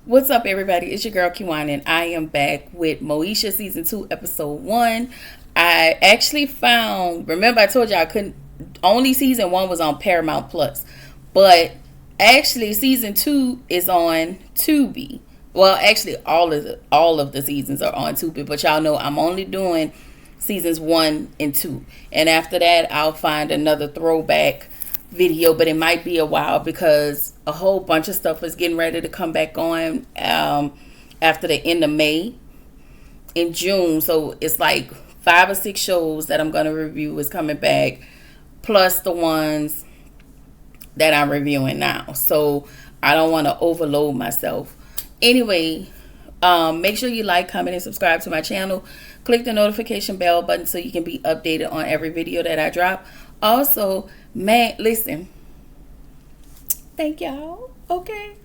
What's up, everybody? It's your girl Kiwan, and I am back with Moesha season 2, episode 1. I actually found. Remember, I told you I couldn't. Only season 1 was on Paramount Plus, but actually season 2 is on Tubi. Well, actually, all of the seasons are on Tubi, but y'all know I'm only doing seasons 1 and 2, and after that, I'll find another throwback video, but it might be a while because a whole bunch of stuff is getting ready to come back on after the end of May in June. So it's like 5 or 6 shows that I'm going to review is coming back, plus the ones that I'm reviewing now. So I don't want to overload myself. Anyway, make sure you like, comment, and subscribe to my channel. Click the notification bell button so you can be updated on every video that I drop. Also, man, listen, thank y'all, okay,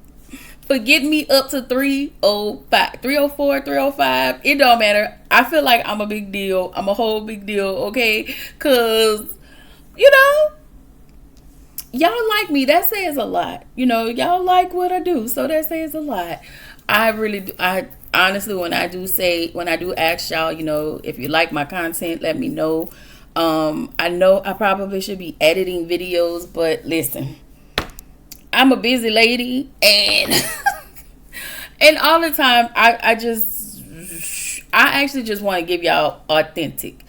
for getting me up to 305, 304, 305. It don't matter. I feel like I'm a big deal. I'm a whole big deal, okay? Because, y'all like me. That says a lot. Y'all like what I do, so that says a lot. I really do. I honestly, when I do ask y'all, if you like my content, let me know. I know I probably should be editing videos, but listen, I'm a busy lady, and and all the time I actually just want to give y'all authentic.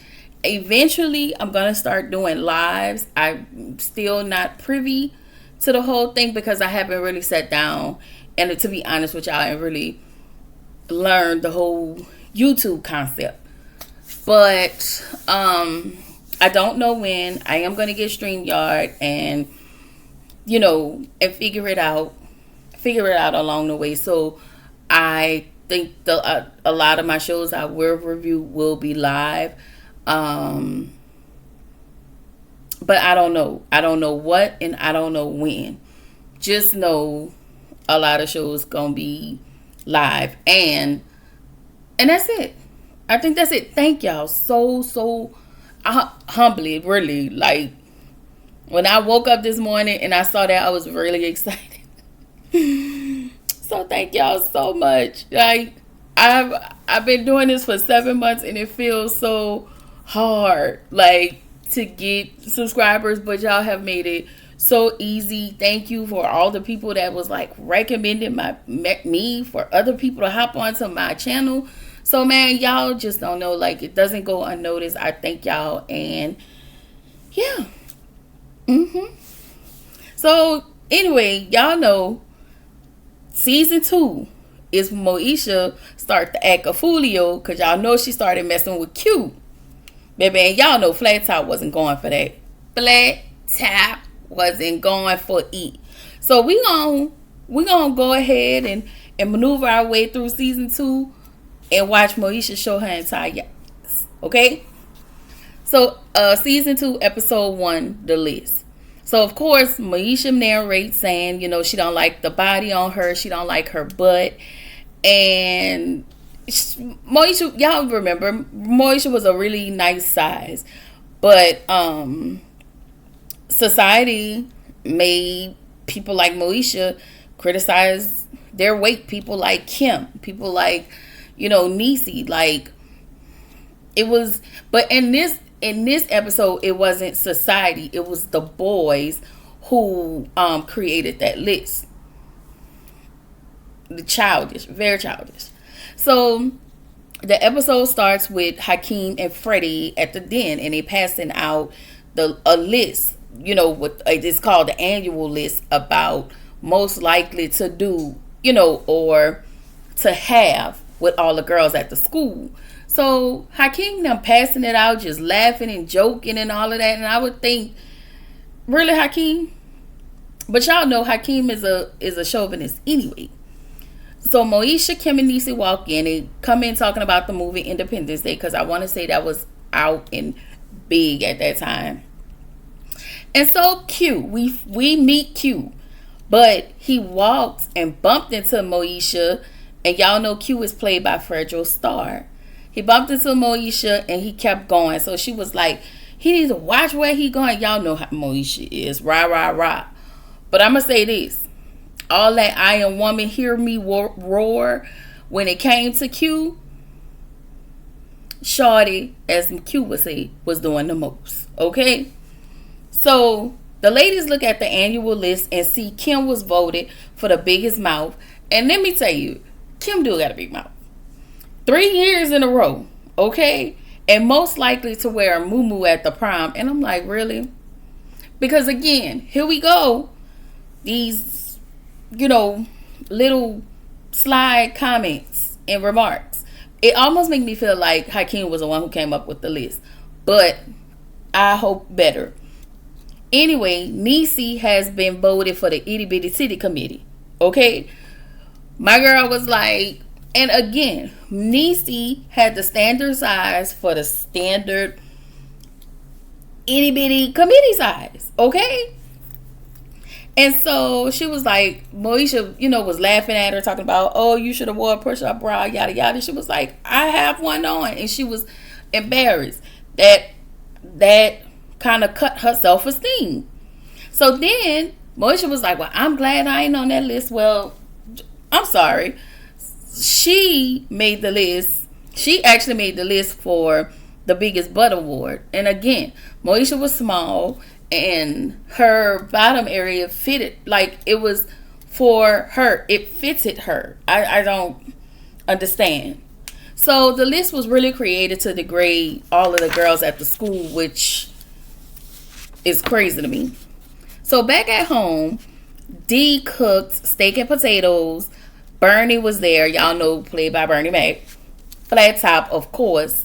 Eventually, I'm gonna start doing lives. I'm still not privy to the whole thing because I haven't really sat down and, to be honest with y'all, I really learned the whole YouTube concept. But I don't know when. I am going to get StreamYard and, and figure it out along the way. So I think a lot of my shows I will review will be live. But I don't know. I don't know what and I don't know when. Just know a lot of shows going to be live. And that's it. I think that's it. Thank y'all so humbly, really. Like, when I woke up this morning and I saw that, I was really excited. So thank y'all so much. Like, I've been doing this for 7 months and it feels so hard, like, to get subscribers, but y'all have made it so easy. Thank you for all the people that was like recommending me for other people to hop onto my channel. So, man, y'all just don't know. Like, it doesn't go unnoticed. I thank y'all. And, yeah. So, anyway, y'all know season 2 is Moesha start to act a foolio because y'all know she started messing with Q. Baby, and y'all know Flat Top wasn't going for that. Flat Top wasn't going for it. So, we gonna go ahead and maneuver our way through season 2 and watch Moesha show her entire ass. Okay? So, season 2, episode 1, the list. So, of course, Moesha narrates saying, she don't like the body on her. She don't like her butt. And Moesha, y'all remember, Moesha was a really nice size. But society made people like Moesha criticize their weight. People like Kim. People like Niecy, like, it was. But in this episode, it wasn't society, it was the boys who created that list. The childish, very childish. So the episode starts with Hakeem and Freddie at the den, and they passing out a list, what it's called the annual list, about most likely to do, or to have with all the girls at the school. So Hakeem them passing it out, just laughing and joking and all of that. And I would think, really, Hakeem? But y'all know Hakeem is a chauvinist anyway. So Moesha, Kim, and Niecy walk in. They come in talking about the movie Independence Day, because I want to say that was out and big at that time. And so Q, we meet Q, but he walks and bumped into Moesha. And y'all know Q is played by Fredro Starr. He bumped into Moesha and he kept going. So she was like, he needs to watch where he going. Y'all know how Moesha is. Rah, rah, rah. But I'm going to say this. all that I am woman, hear me roar. When it came to Q, Shorty, as Q would say, was doing the most. Okay? So the ladies look at the annual list and see Kim was voted for the biggest mouth. And let me tell you, Kim do got a big mouth. 3 years in a row. Okay? And most likely to wear a muumuu at the prom. And I'm like, really? Because again, here we go. These, little slide comments and remarks. It almost made me feel like Hakeem was the one who came up with the list. But I hope better. Anyway, Niecy has been voted for the Itty Bitty City Committee. Okay? My girl was like, and again, Niecy had the standard size for the standard Itty Bitty committee size. Okay? And so she was like, Moesha, was laughing at her, talking about, oh, you should have wore a push-up bra, yada, yada. She was like, I have one on. And she was embarrassed that kind of cut her self-esteem. So then Moesha was like, well, I'm glad I ain't on that list. Well, I'm sorry. She made the list. She actually made the list for the biggest butt award. And again, Moesha was small and her bottom area fitted, like it was for her. It fitted her. I don't understand. So the list was really created to degrade all of the girls at the school, which is crazy to me. So back at home, Dee cooked steak and potatoes. Bernie was there. Y'all know, played by Bernie Mac. Flat Top, of course.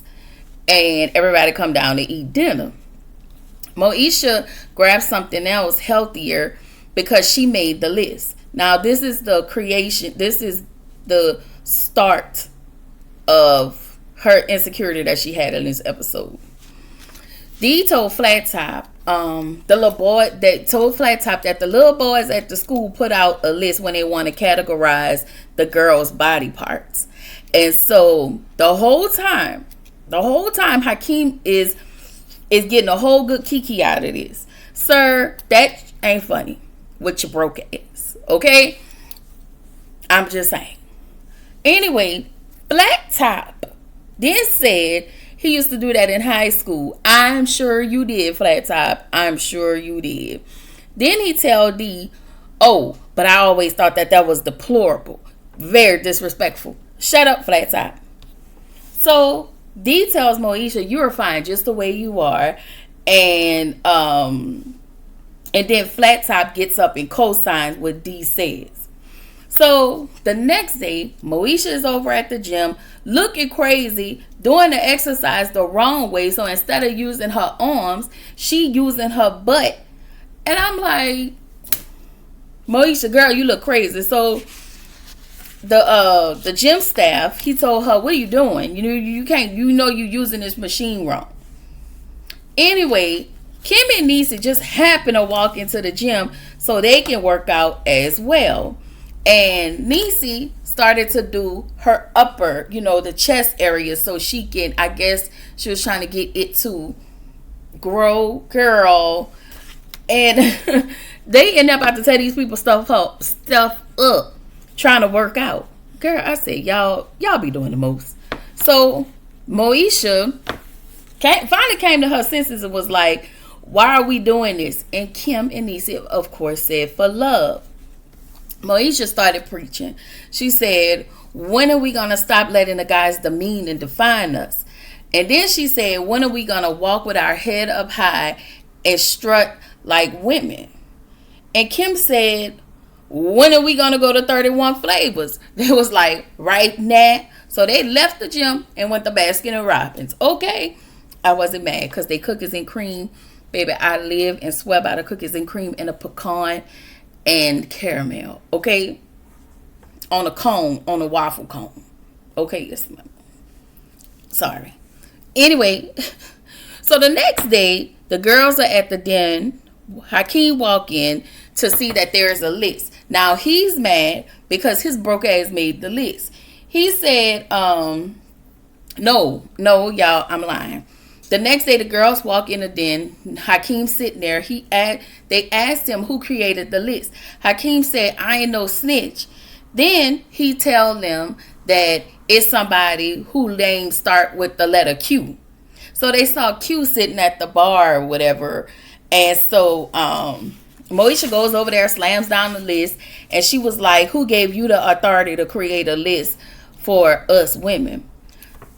And everybody come down to eat dinner. Moesha grabbed something else healthier because she made the list. Now, this is the creation. This is the start of her insecurity that she had in this episode. Dee told Flat Top, the little boy that told Flat Top that the little boys at the school put out a list when they want to categorize the girls' body parts. And so the whole time Hakeem is getting a whole good kiki out of this. Sir, that ain't funny with your broke ass. Okay? I'm just saying. Anyway, Flat Top then said he used to do that in high school. I'm sure you did, Flat Top. I'm sure you did. Then he tell Dee, oh, but I always thought that was deplorable. Very disrespectful. Shut up, Flat Top. So Dee tells Moesha, you are fine just the way you are. And then Flat Top gets up and co-signs what Dee says. So the next day, Moesha is over at the gym looking crazy, doing the exercise the wrong way. So instead of using her arms, she using her butt. And I'm like, Moesha, girl, you look crazy. So the gym staff, he told her, what are you doing? You can't, you using this machine wrong. Anyway, Kim and Niecy just happen to walk into the gym so they can work out as well. And Niecy started to do her upper, the chest area, so she can, I guess she was trying to get it to grow, girl. And they end up about to tell these people stuff up, trying to work out. Girl, I said, y'all be doing the most. So Moesha finally came to her senses and was like, why are we doing this? And Kim and Niecy, of course, said, for love. Moesha started preaching. She said, when are we going to stop letting the guys demean and define us? And then she said, when are we going to walk with our head up high and strut like women? And Kim said, when are we going to go to 31 flavors? They was like, right now. So they left the gym and went to Baskin and Robbins. Okay. I wasn't mad because they cookies and cream. Baby, I live and swear by the cookies and cream and a pecan and caramel, okay, on a cone, on a waffle cone, okay, yes, ma'am. Sorry. Anyway, so the next day, the girls are at the den. Hakeem walk in to see that there is a list. Now, he's mad because his broke ass made the list. He said, no, y'all, I'm lying. The next day, the girls walk in the den. Hakeem sitting there. They asked him who created the list. Hakeem said, "I ain't no snitch." Then he tell them that it's somebody who names start with the letter Q. So they saw Q sitting at the bar or whatever. And so Moesha goes over there, slams down the list, and she was like, "Who gave you the authority to create a list for us women?"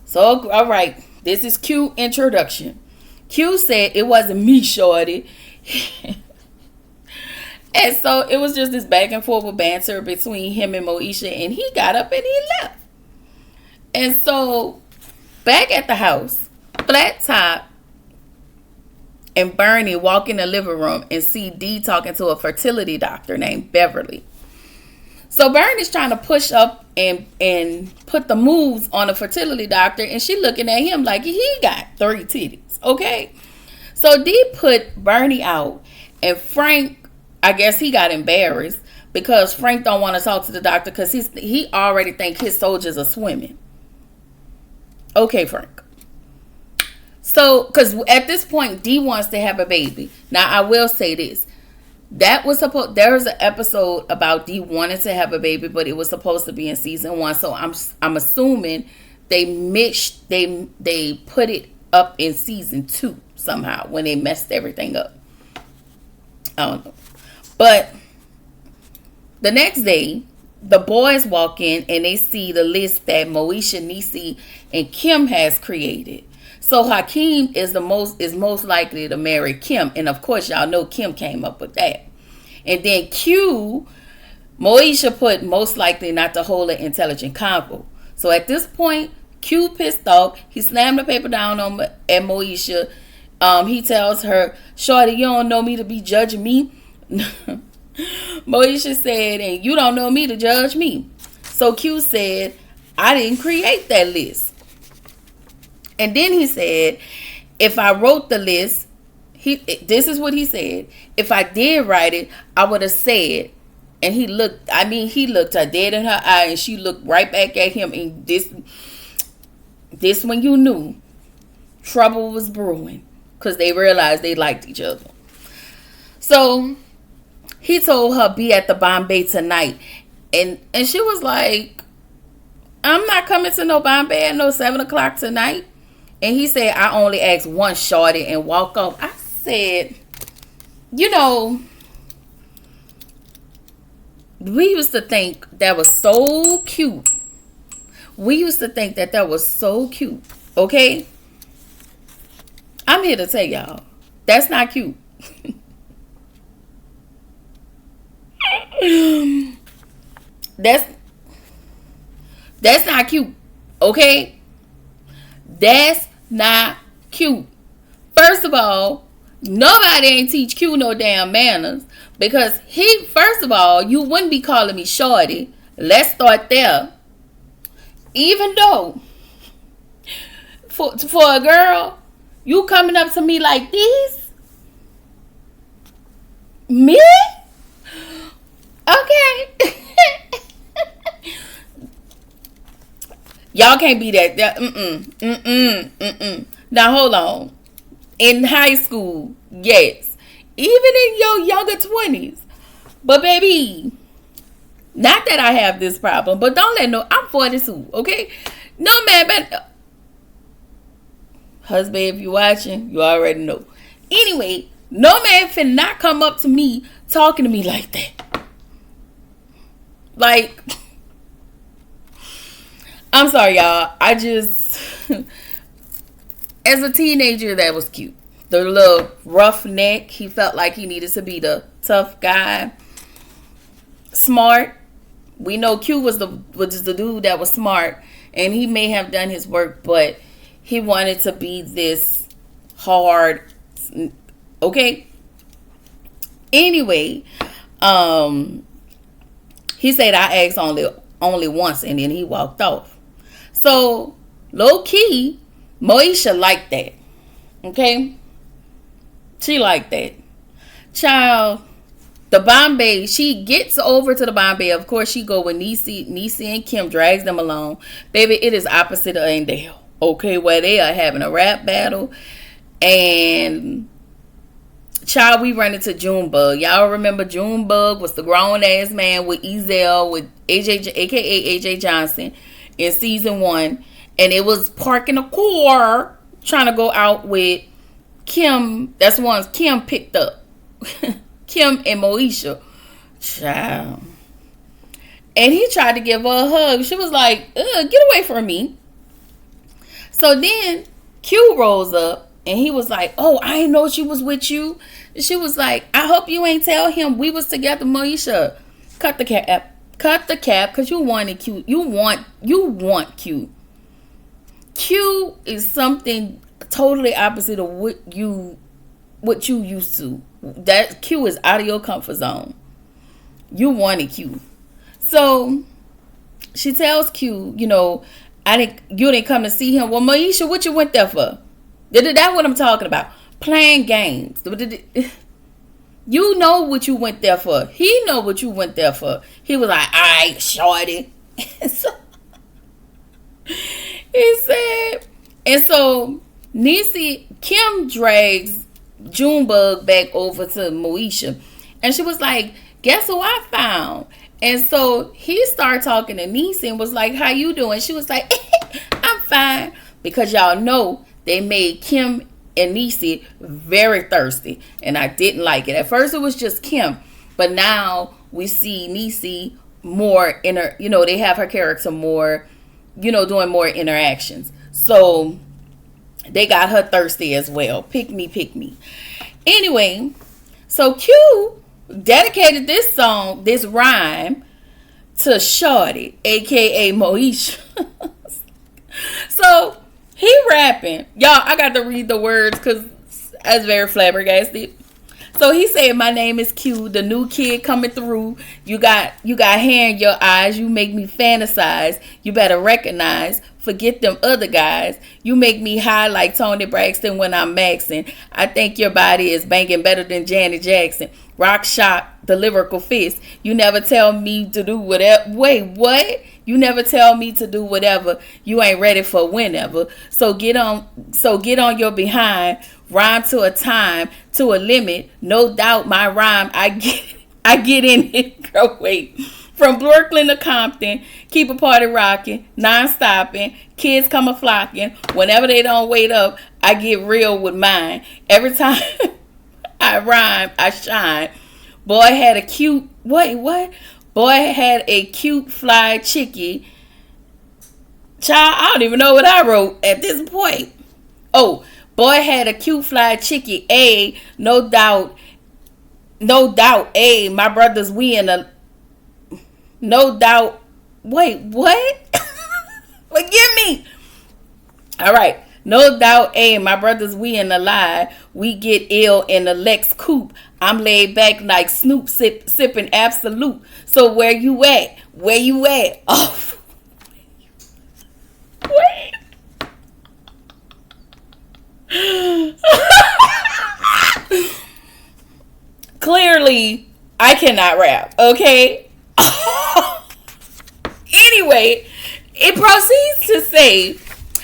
So, all right, this is Q introduction. Q said, "It wasn't me, shorty." And so it was just this back and forth banter between him and Moesha, and he got up and he left. And so back at the house, Flat Top and Bernie walk in the living room and see Dee talking to a fertility doctor named Beverly. So Bernie's trying to push up and put the moves on a fertility doctor, and she looking at him like he got 3 titties, okay? So Dee put Bernie out, and Frank, I guess he got embarrassed because Frank don't want to talk to the doctor because he already think his soldiers are swimming. Okay, Frank. So, because at this point, Dee wants to have a baby. Now, I will say this. There was an episode about Dee wanting to have a baby, but it was supposed to be in season 1. So I'm assuming they put it up in season 2 somehow when they messed everything up. I don't know. But the next day, the boys walk in and they see the list that Moesha, Niecy, and Kim has created. So Hakeem is most likely to marry Kim. And of course, y'all know Kim came up with that. And then Q, Moesha put most likely not to hold an intelligent convo. So at this point, Q pissed off. He slammed the paper down at Moesha. He tells her, "Shorty, you don't know me to be judging me." Moesha said, "And you don't know me to judge me." So Q said, "I didn't create that list." And then he said, "If I wrote the list," this is what he said, "if I did write it, I would have said," and he looked her dead in her eye, and she looked right back at him, and this when you knew trouble was brewing, because they realized they liked each other. So he told her, "Be at the Bombay tonight," and she was like, "I'm not coming to no Bombay at no 7 o'clock tonight." And he said, "I only asked one shorty," and walk off. I said, we used to think that was so cute. We used to think that was so cute. Okay? I'm here to tell y'all, that's not cute. That's not cute. Okay? That's not cute. First of all, nobody ain't teach Q no damn manners, because first of all, you wouldn't be calling me shorty. Let's start there. Even though for a girl, you coming up to me like this? Me? Okay. Y'all can't be that. Now hold on. In high school, yes. Even in your younger 20s. But baby, not that I have this problem, but don't let I'm 42, okay? No man, but husband, if you watching, you already know. Anyway, no man finna not come up to me talking to me like that. Like, I'm sorry, y'all. I just, as a teenager, that was cute. The little rough neck. He felt like he needed to be the tough guy. Smart. We know Q was the dude that was smart, and he may have done his work, but he wanted to be this hard. Okay. Anyway, he said, "I asked only once," and then he walked off. So, low key, Moesha liked that. Okay? She liked that. Child, the Bombay, she gets over to the Bombay. Of course, she go with Niecy and Kim, drags them along. Baby, it is opposite of Endale. Okay, where they are having a rap battle. And child, we run into Junebug. Y'all remember Junebug was the grown ass man with Ezel with AJ, aka AJ Johnson, in season 1, and it was parking a car trying to go out with Kim. That's the ones Kim picked up. Kim and Moesha, child. And he tried to give her a hug. She was like, "Ugh, get away from me." So then Q rolls up and he was like, "Oh, I didn't know she was with you." She was like, "I hope you ain't tell him we was together, Moesha." Cut the cap. Cut the cap, because you wanted Q. You want Q. Q is something totally opposite of what you used to. That Q is out of your comfort zone. You wanted Q. So she tells Q, you didn't come to see him. Well, Moesha, what you went there for? That's what I'm talking about. Playing games. You know what you went there for. He know what you went there for. He was like, "All right, shorty." So, he said, and so Kim drags Junebug back over to Moesha, and she was like, "Guess who I found?" And so he started talking to Niecy and was like, "How you doing?" She was like, "I'm fine," because y'all know they made Kim and Niecy very thirsty, and I didn't like it. At first it was just Kim, but now we see Niecy more they have her character more, doing more interactions. So they got her thirsty as well. Pick me. Anyway, so Q dedicated this rhyme to Shorty, aka Moesha. So he rapping. Y'all, I got to read the words because I was very flabbergasted. So he said, "My name is Q, the new kid coming through. You got hair in your eyes. You make me fantasize. You better recognize. Forget them other guys. You make me high like Tony Braxton when I'm maxing. I think your body is banging better than Janet Jackson. Rock shock, the lyrical fist. You never tell me to do whatever. Wait, what? You never tell me to do whatever. You ain't ready for whenever. So get on your behind. Rhyme to a time, to a limit. No doubt my rhyme, I get in it. Girl, wait. From Brooklyn to Compton, keep a party rocking, non-stopping. Kids come a flocking. Whenever they don't wait up, I get real with mine. Every time I rhyme, I shine. Boy had a cute, what? Boy had a cute fly chickie. Child, I don't even know what I wrote at this point. Oh, boy had a cute fly chickie. No doubt. My brothers, we in a... No doubt. Wait, what? Forgive me. All right. No doubt, my brothers, we in the lie. We get ill in the Lex Coupe. I'm laid back like Snoop sipping Absolute. So where you at? Oh. Wait. Clearly, I cannot rap, okay? Anyway, it proceeds to say,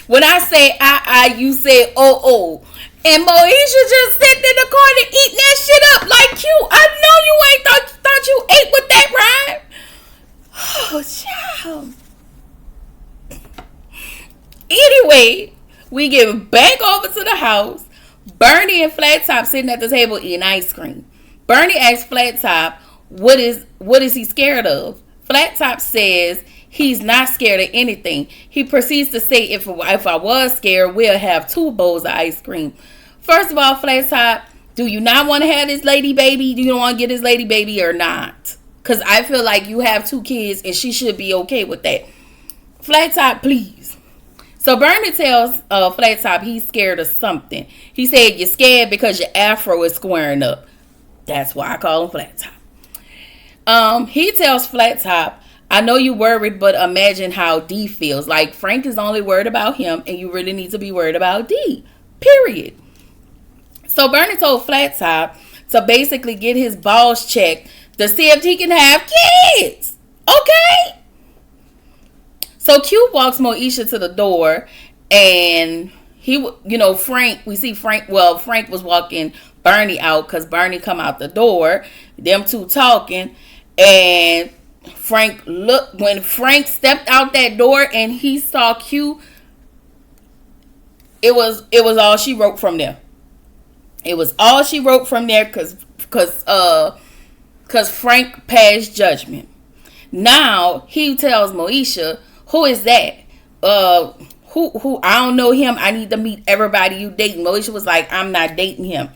when I say I, you say oh. And Moesha just sitting in the corner eating that shit up like Q. I know you ain't thought you ate with that rhyme. Oh, child. Anyway, we get back over to the house. Bernie and Flat Top sitting at the table eating ice cream. Bernie asks Flat Top, what is he scared of? Flat Top says he's not scared of anything. He proceeds to say, if I was scared, we'll have 2 bowls of ice cream. First of all, Flat Top, do you not want to have this lady baby? Do you want to get this lady baby or not? Because I feel like you have 2 kids and she should be okay with that. Flat Top, please. So Bernie tells Flat Top he's scared of something. He said, you're scared because your afro is squaring up. That's why I call him Flat Top. He tells Flat Top, I know you worried, but imagine how D feels. Like Frank is only worried about him and you really need to be worried about D. Period. So Bernie told Flat Top to basically get his balls checked to see if he can have kids. Okay? So Q walks Moesha to the door and Frank, we see Frank, well, Frank was walking Bernie out because Bernie come out the door, them two talking, and when Frank stepped out that door and he saw Q, it was all she wrote from there. It was all she wrote from there because Frank passed judgment. Now he tells Moesha, who is that? Who I don't know him. I need to meet everybody you dating. Moesha was like, I'm not dating him.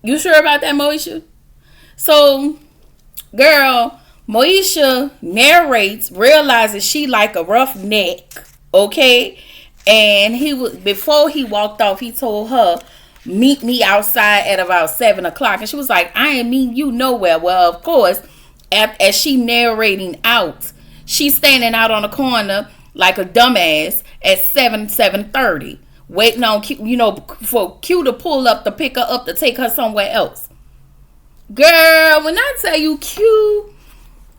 You sure about that, Moesha? So, girl, Moesha narrates, realizes she like a rough neck, okay? And before he walked off, he told her, meet me outside at about 7 o'clock. And she was like, I ain't meet you nowhere. Well, of course, as she narrating out, she's standing out on the corner like a dumbass at 7:30, waiting on Q, for Q to pull up to pick her up to take her somewhere else. Girl, when I tell you Q,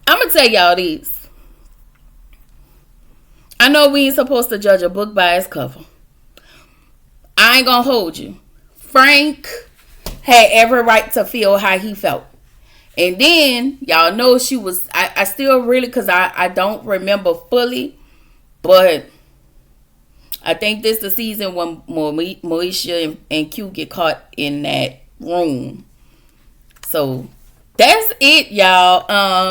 I'm gonna tell y'all this. I know we ain't supposed to judge a book by its cover. I ain't gonna hold you. Frank had every right to feel how he felt. And then, y'all know she was, I still really, because I don't remember fully, but I think this is the season when Moesha and Q get caught in that room. So, that's it, y'all.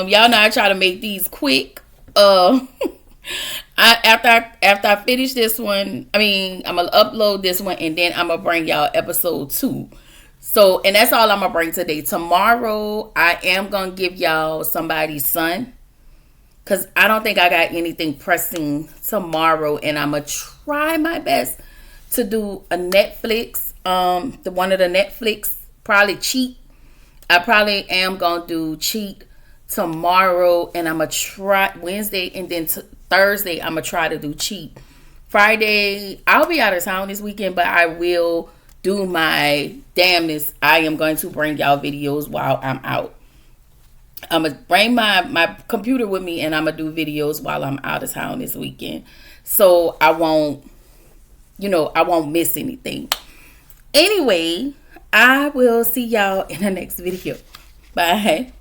Y'all know I try to make these quick. After I finish this one, I'm going to upload this one, and then I'm going to bring y'all episode 2. So, and that's all I'm going to bring today. Tomorrow, I am going to give y'all somebody's son. Because I don't think I got anything pressing tomorrow. And I'm going to try my best to do a Netflix. One of the Netflix, probably Cheat. I probably am going to do Cheat tomorrow. And I'm going to try Wednesday. And then Thursday, I'm going to try to do Cheat. Friday, I'll be out of town this weekend. But I will do my damnness. I am going to bring y'all videos while I'm out. I'm going to bring my computer with me, and I'm going to do videos while I'm out of town this weekend. So I won't miss anything. Anyway, I will see y'all in the next video. Bye.